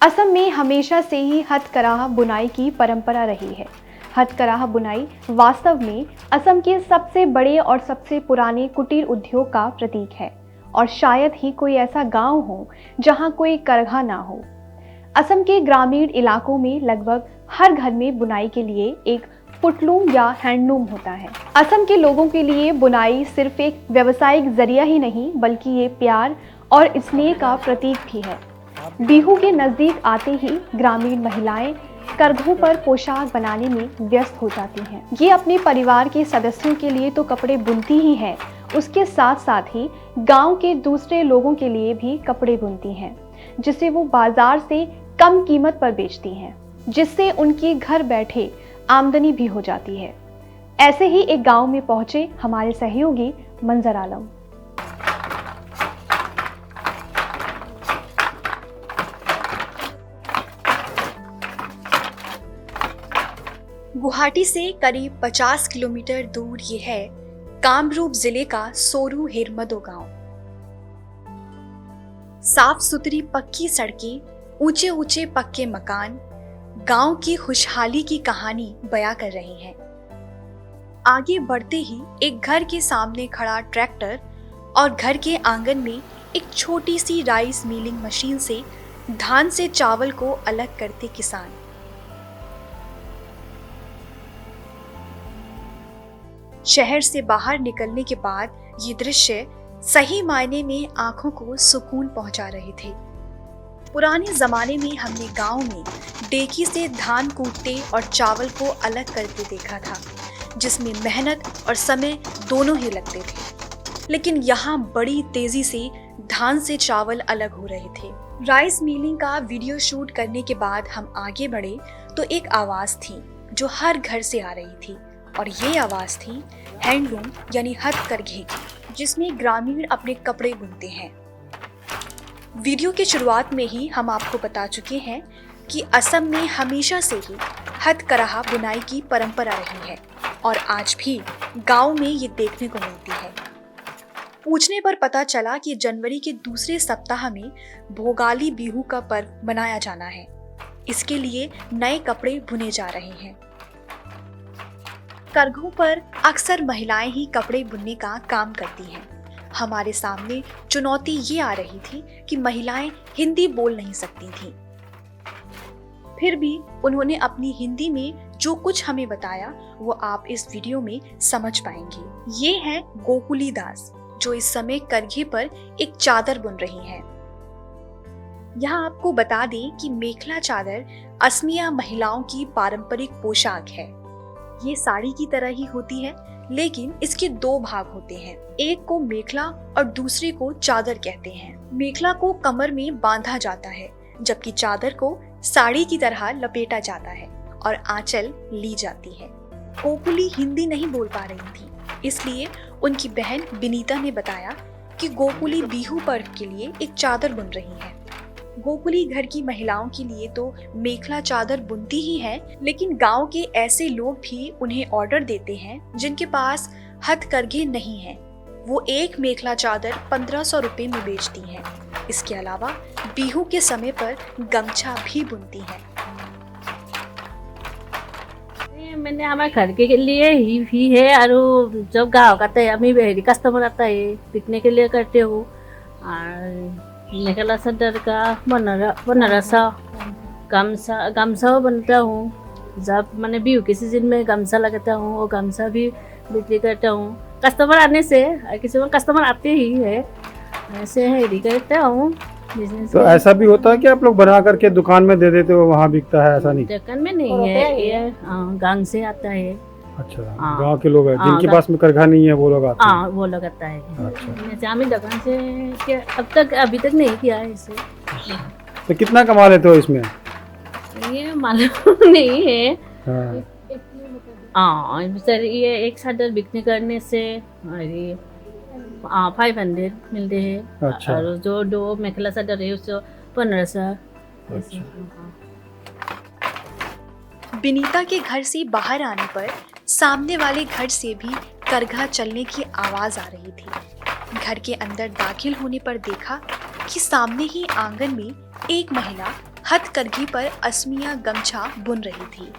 असम में हमेशा से ही हथकरघा बुनाई की परंपरा रही है। हथकरघा बुनाई वास्तव में असम के सबसे बड़े और सबसे पुराने कुटीर उद्योग का प्रतीक है और शायद ही कोई ऐसा गांव हो जहां कोई करघा ना हो। असम के ग्रामीण इलाकों में लगभग हर घर में बुनाई के लिए एक फुटलूम या हैंडलूम होता है। असम के लोगों के लिए बुनाई सिर्फ एक व्यावसायिक जरिया ही नहीं बल्कि ये प्यार और स्नेह का प्रतीक भी है। बिहू के नज़दीक आते ही ग्रामीण महिलाएं करघों पर पोशाक बनाने में व्यस्त हो जाती हैं। ये अपने परिवार के सदस्यों के लिए तो कपड़े बुनती ही हैं, उसके साथ साथ ही गांव के दूसरे लोगों के लिए भी कपड़े बुनती हैं, जिसे वो बाजार से कम कीमत पर बेचती हैं, जिससे उनकी घर बैठे आमदनी भी हो जाती है। ऐसे ही एक गांव में पहुंचे हमारे सहयोगी मंजर आलम। गुवाहाटी से करीब 50 किलोमीटर दूर ये है कामरूप जिले का सोरू हिरमदो गांव। साफ सुथरी पक्की सड़कें, ऊंचे ऊंचे पक्के मकान गांव की खुशहाली की कहानी बयां कर रहे हैं। आगे बढ़ते ही एक घर के सामने खड़ा ट्रैक्टर और घर के आंगन में एक छोटी सी राइस मिलिंग मशीन से धान से चावल को अलग करते किसान। शहर से बाहर निकलने के बाद ये दृश्य सही मायने में आंखों को सुकून पहुंचा रहे थे। पुराने जमाने में हमने गांव में डेकी से धान कूटते और चावल को अलग करके देखा था, जिसमें मेहनत और समय दोनों ही लगते थे। लेकिन यहाँ बड़ी तेजी से धान से चावल अलग हो रहे थे। राइस मिलिंग का वीडियो शूट करने के बाद हम आगे बढ़े तो एक आवाज थी जो हर घर से आ रही थी, और ये आवाज थी हैंडलूम यानी हथकरघे की, जिसमें ग्रामीण अपने कपड़े बुनते हैं। वीडियो की शुरुआत में ही हम आपको बता चुके हैं कि असम में हमेशा से ही हथकरघा बुनाई की परंपरा रही है और आज भी गांव में ये देखने को मिलती है। पूछने पर पता चला कि जनवरी के दूसरे सप्ताह में भोगाली बिहू का पर्व मनाया जाना है। इसके लिए नए कपड़े बुने जा रहे हैं। करघों पर अक्सर महिलाएं ही कपड़े बुनने का काम करती हैं। हमारे सामने चुनौती ये आ रही थी कि महिलाएं हिंदी बोल नहीं सकती थीं। फिर भी उन्होंने अपनी हिंदी में जो कुछ हमें बताया वो आप इस वीडियो में समझ पाएंगे। ये है गोकुली दास, जो इस समय करघे पर एक चादर बुन रही हैं। यहाँ आपको बता दें कि मेखला चादर असमिया महिलाओं की पारंपरिक पोशाक है। ये साड़ी की तरह ही होती है, लेकिन इसके दो भाग होते हैं। एक को मेखला और दूसरे को चादर कहते हैं। मेखला को कमर में बांधा जाता है, जबकि चादर को साड़ी की तरह लपेटा जाता है और आंचल ली जाती है। गोकुली हिंदी नहीं बोल पा रही थी, इसलिए उनकी बहन बिनीता ने बताया कि गोकुली बिहू पर्व के लिए एक चादर बुन रही है। गोकुली घर की महिलाओं के लिए तो मेखला चादर बुनती ही है, लेकिन गांव के ऐसे लोग भी उन्हें ऑर्डर देते हैं जिनके पास हथकरघे नहीं है। वो एक मेखला चादर 1500 रुपए में बेचती हैं। इसके अलावा बिहू के समय पर गमछा भी बुनती हैं। मैंने हमारे घर के लिए ही है, और जब गाँव का है हमें कस्टमर आता है बिकने के लिए करते हो। और मेखला चादर का बनारसा गमछा बनता हूँ। जब मैंने बिहू के सीजन में गमछा लगाता हूँ, वो गमछा भी बिक्री करता हूँ। कस्टमर आने से, किसी में कस्टमर आते ही है, ऐसे है करता हूँ। तो ऐसा भी होता है कि आप लोग बना करके दुकान में दे देते हो, वहाँ बिकता है? ऐसा नहीं, दुकान में नहीं है, ये गांव से आता है। अच्छा, गांव के लोग हैं जिनके पास में करघा नहीं है, वो लोग आते हैं। वो लोग आता है। अच्छा, हमें दुकान से अभी तक नहीं किया है इसे। तो कितना कमा लेते हो इसमें? ये मालूम नहीं है। सर, ये एक चादर बिकने करने से 500 मिलते हैं। अच्छा। और जो दो मेखला चादर है उसको 1500। बिनीता के घर से बाहर आने पर सामने वाले घर से भी करघा चलने की आवाज आ रही थी। घर के अंदर दाखिल होने पर देखा कि सामने ही आंगन में एक महिला हथकरघी पर असमिया गमछा बुन रही थी।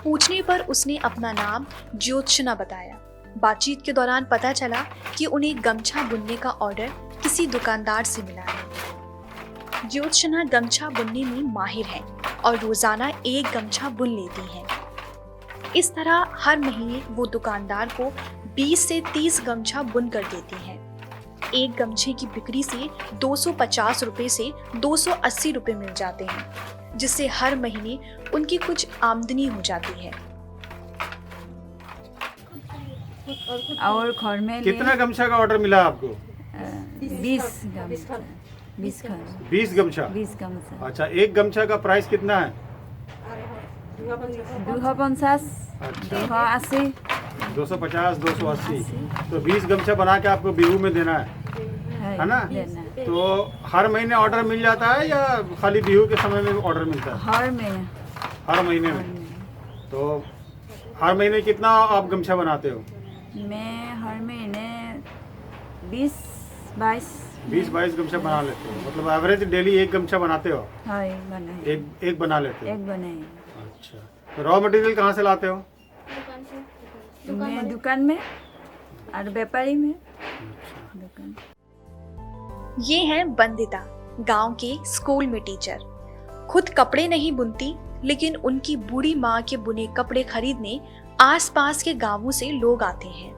पूछने पर उसने अपना नाम ज्योत्सना बताया। बातचीत के दौरान पता चला कि उन्हें गमछा बुनने का ऑर्डर किसी दुकानदार से मिला है। ज्योत्सना गमछा बुनने में माहिर है और रोजाना एक गमछा बुन लेती है। इस तरह हर महीने वो दुकानदार को 20 से 30 गमछा बुन कर देती है। एक गमछे की बिक्री से 250 रुपए से 280 रुपए मिल जाते हैं, जिससे हर महीने उनकी कुछ आमदनी हो जाती है। और घर में कितना गमछा का ऑर्डर मिला आपको? 20 गमछा। 20 गमछा। 20 गमछा। अच्छा, एक गमछा का प्राइस कितना है? 250, 280, 250, 280। तो 20 गमछा बना के आपको बिहू में देना है ना? तो हर महीने ऑर्डर मिल जाता है या खाली बिहू के समय में ऑर्डर मिलता है? हर महीने। हर महीने में। तो हर महीने कितना आप गमछा बनाते हो? मैं हर महीने 20-22 गमछा बना लेते हो। मतलब एवरेज डेली एक गमछा बनाते हो? एक बना लेते हो? एक बनाए। अच्छा, तो रॉ मटेरियल कहाँ से लाते हो? मैं दुकान में और व्यापारी में। दुकान। ये हैं वंदिता, गांव के स्कूल में टीचर। खुद कपड़े नहीं बुनती, लेकिन उनकी बूढ़ी माँ के बुने कपड़े खरीदने आसपास के गांवों से लोग आते हैं।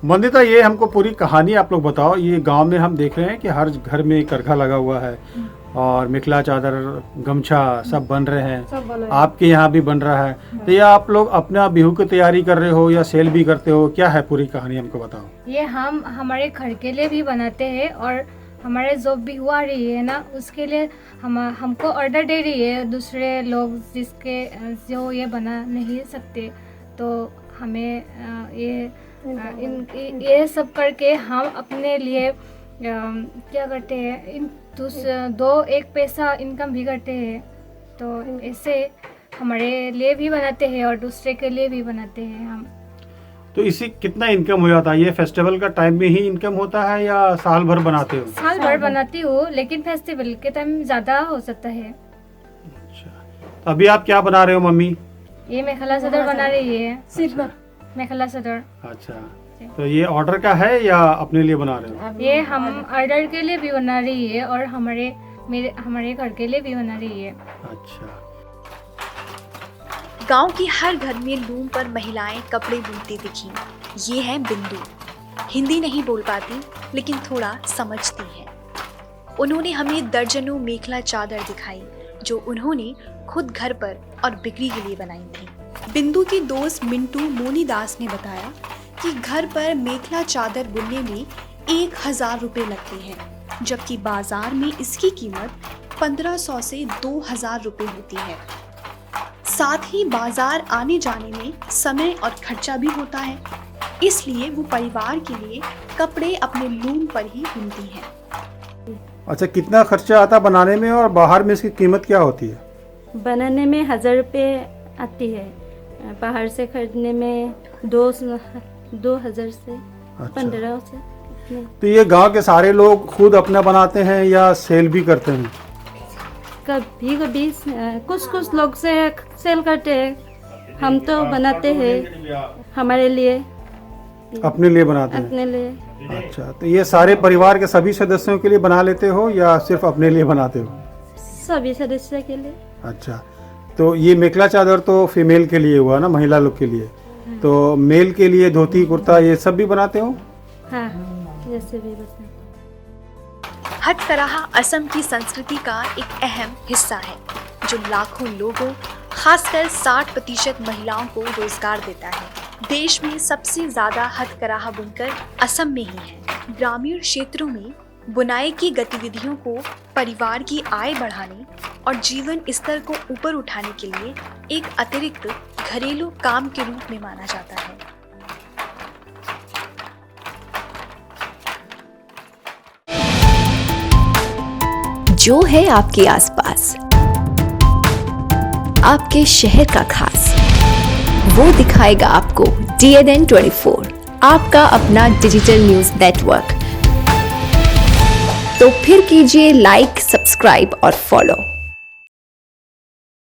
वंदिता, ये हमको पूरी कहानी आप लोग बताओ। ये गांव में हम देख रहे हैं कि हर घर में करखा लगा हुआ है और मिखला, चादर, गमछा सब बन रहे हैं। आपके यहाँ भी बन रहा है। तो ये आप लोग अपना बिहू की तैयारी कर रहे हो या सेल भी करते हो? क्या है पूरी कहानी, हमको बताओ। ये हम हमारे घर के लिए भी बनाते हैं और हमारे जो भी हुआ रही है ना, उसके लिए हमको ऑर्डर दे रही है दूसरे लोग जो ये बना नहीं सकते। तो हमें ये सब करके हम अपने लिए क्या करते हैं, एक पैसा इनकम भी करते हैं। तो ऐसे हमारे लिए भी बनाते हैं और दूसरे के लिए भी बनाते हैं हम। तो इससे कितना इनकम हो जाता है? ये फेस्टिवल का टाइम में ही इनकम होता है या साल भर बनाते हो? साल भर बनाती हूँ, लेकिन फेस्टिवल के टाइम ज्यादा हो सकता है। अच्छा, तो अभी आप क्या बना रहे हो मम्मी? ये मेखला चादर बना रही है। मेखला चादर। अच्छा, तो ये ऑर्डर का है या अपने लिए बना रहे हो? ये हम ऑर्डर के लिए भी बना रही है और हमारे घर के लिए भी बना रही है। अच्छा। गांव की हर घर में लूम पर महिलाएं कपड़े बुनती दिखी। ये है बिंदु। हिंदी नहीं बोल पाती, लेकिन थोड़ा समझती है। उन्होंने हमें दर्जनों मेखला चादर दिखाई, जो उन्होंने खुद घर पर और बिक्री के लिए बनाई थी। बिंदु की दोस्त मिंटू मोनी दास ने बताया कि घर पर मेखला चादर बुनने में 1000 रुपए लगते हैं, जबकि बाजार में इसकी कीमत 1500 से 2000 रुपए होती है। साथ ही बाजार आने जाने में समय और खर्चा भी होता है, इसलिए वो परिवार के लिए कपड़े अपने लूम पर ही बुनती हैं। अच्छा, कितना खर्चा आता बनाने में और बाहर में इसकी कीमत क्या होती है? बनाने में 1000 रुपये आती है, बाहर से खरीदने में 2000 से 1500 से। तो ये गांव के सारे लोग खुद अपना बनाते हैं या सेल भी करते हैं? कभी कभी कुछ लोग से सेल करते हैं, हम तो बनाते हैं हमारे लिए। अपने लिए बनाते हैं? अपने लिए। अच्छा, तो ये सारे परिवार के सभी सदस्यों के लिए बना लेते हो या सिर्फ अपने लिए बनाते हो? सभी सदस्य के लिए। अच्छा, तो ये मेखला चादर तो फीमेल के लिए हुआ ना, महिला लोग के लिए। तो मेल के लिए धोती, कुर्ता ये सब भी बनाते हो? हाँ, जैसे भी बनाते। हथकरघा असम की संस्कृति का एक अहम हिस्सा है, जो लाखों लोगों, खासकर 60% महिलाओं को रोजगार देता है। देश में सबसे ज्यादा हथकरघा बुनकर असम में ही है। ग्रामीण क्षेत्रों में बुनाई की गतिविधियों को परिवार की आय बढ़ाने और जीवन स्तर को ऊपर उठाने के लिए एक अतिरिक्त घरेलू काम के रूप में माना जाता है। जो है आपके आसपास, आपके शहर का खास, वो दिखाएगा आपको DNN 24, आपका अपना डिजिटल न्यूज नेटवर्क। तो फिर कीजिए लाइक, सब्सक्राइब और फॉलो।